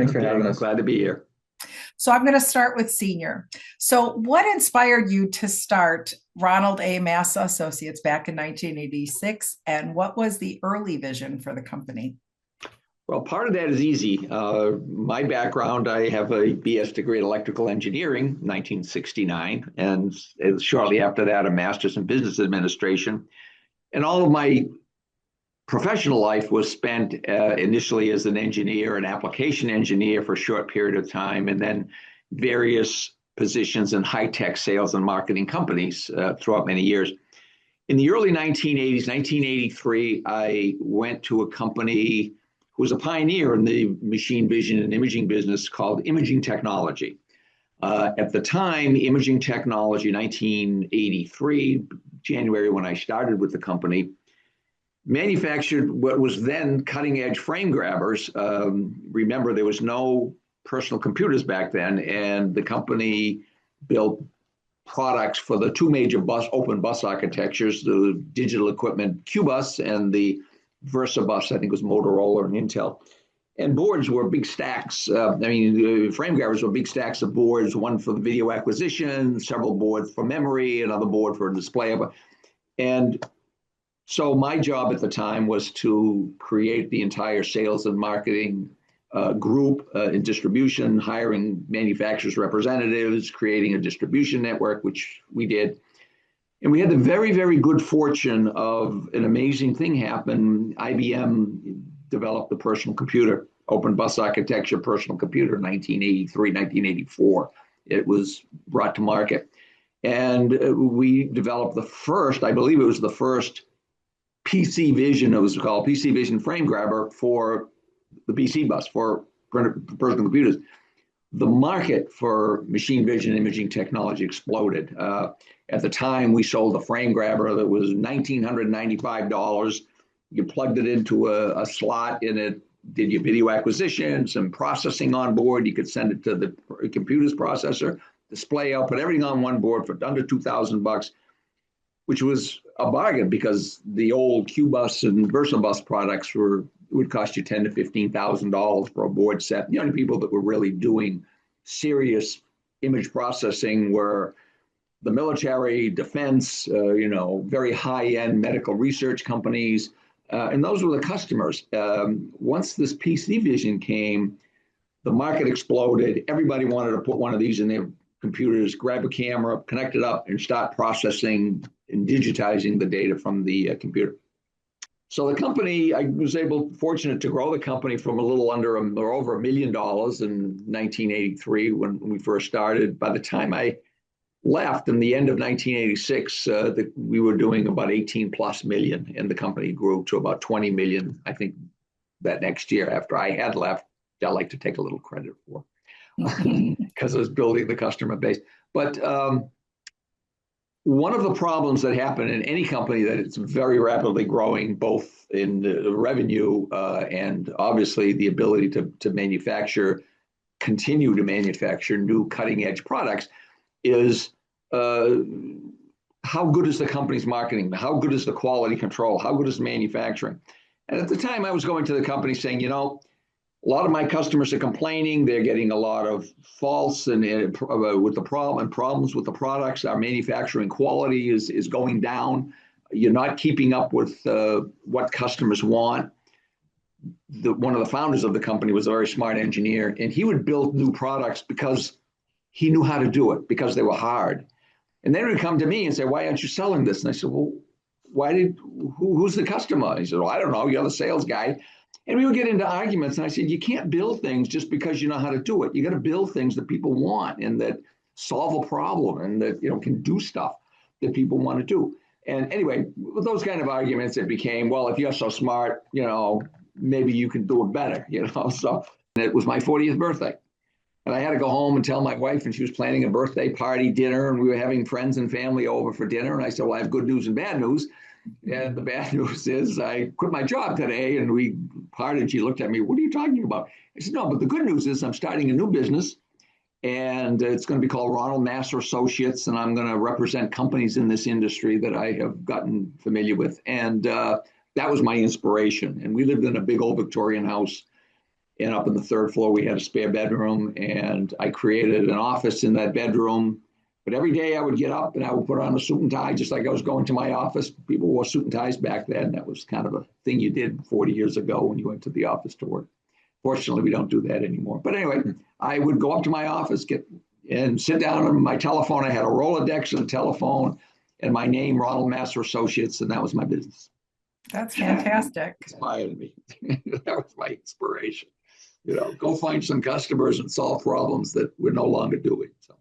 Thanks for having us. Glad to be here. So I'm going to start with senior. So what inspired you to start Ronald A. Massa Associates back in 1986, and what was the early vision for the company? Well, part of that is easy. My background, I have a BS degree in electrical engineering, 1969, and shortly after that, a master's in business administration. And all of my professional life was spent initially as an engineer, an application engineer for a short period of time, and then various positions in high-tech sales and marketing companies throughout many years. In the early 1980s, 1983, I went to a company who was a pioneer in the machine vision and imaging business called Imaging Technology. At the time, Imaging Technology, 1983, January when I started with the company, manufactured what was then cutting edge frame grabbers. Remember, there was no personal computers back then, and the company built products for the two major open bus architectures, the digital equipment Q-Bus and the Versa bus, I think it was Motorola and Intel. And boards were big stacks. The frame grabbers were big stacks of boards, one for the video acquisition, several boards for memory, another board for display. And so my job at the time was to create the entire sales and marketing group in distribution, hiring manufacturers representatives, creating a distribution network, which we did. And we had the very, very good fortune of an amazing thing happen. IBM developed the personal computer, open bus architecture personal computer, 1983, 1984. It was brought to market. And we developed the first, I believe it was the first PC Vision, it was called PC Vision frame grabber for the PC bus, for personal computers. The market for machine vision imaging technology exploded. At the time, we sold a frame grabber that was $1,995. You plugged it into a slot and it did your video acquisition, some processing on board. You could send it to the computer's processor, display output, everything on one board for under $2,000, which was a bargain because the old Q-Bus and VersaBus products would cost you $10,000 to $15,000 for a board set. The only people that were really doing serious image processing were the military, defense, very high-end medical research companies, and those were the customers. Once this PC Vision came, the market exploded. Everybody wanted to put one of these in their computers, grab a camera, connect it up, and start processing and digitizing the data from the computer. So the company, I was fortunate to grow the company from a little under or over $1 million in 1983 when we first started. By the time I left in the end of 1986, we were doing about 18 plus million, and the company grew to about 20 million, I think, that next year after I had left. I like to take a little credit for because I was building the customer base. But one of the problems that happen in any company that it's very rapidly growing, both in the revenue and obviously the ability to continue to manufacture new cutting edge products, is how good is the company's marketing? How good is the quality control? How good is manufacturing? And at the time I was going to the company saying, a lot of my customers are complaining. They're getting a lot of faults and with the problems with the products. Our manufacturing quality is going down. You're not keeping up with what customers want. One of the founders of the company was a very smart engineer, and he would build new products because he knew how to do it, because they were hard. And then he would come to me and say, "Why aren't you selling this?" And I said, "Well, who's the customer?" He said, "Well, I don't know. You're the sales guy." And we would get into arguments. And I said, you can't build things just because you know how to do it. You got to build things that people want and that solve a problem and that can do stuff that people want to do. And anyway, with those kind of arguments, it became, well, if you're so smart, maybe you can do it better. So it was my 40th birthday. And I had to go home and tell my wife, and she was planning a birthday party dinner, and we were having friends and family over for dinner. And I said, well, I have good news and bad news. And the bad news is I quit my job today, and we parted. She looked at me, what are you talking about? I said, no, but the good news is I'm starting a new business, and it's going to be called Ronald Massa Associates, and I'm going to represent companies in this industry that I have gotten familiar with. And that was my inspiration. And we lived in a big old Victorian house. And up on the third floor, we had a spare bedroom, and I created an office in that bedroom. But every day I would get up and I would put on a suit and tie, just like I was going to my office. People wore suit and ties back then. That was kind of a thing you did 40 years ago when you went to the office to work. Fortunately, we don't do that anymore. But anyway, I would go up to my office, get and sit down on my telephone. I had a Rolodex and a telephone and my name, Ronald Massa Associates, and that was my business. That's fantastic. Inspired me. That was my inspiration. Go find some customers and solve problems that we're no longer doing. So.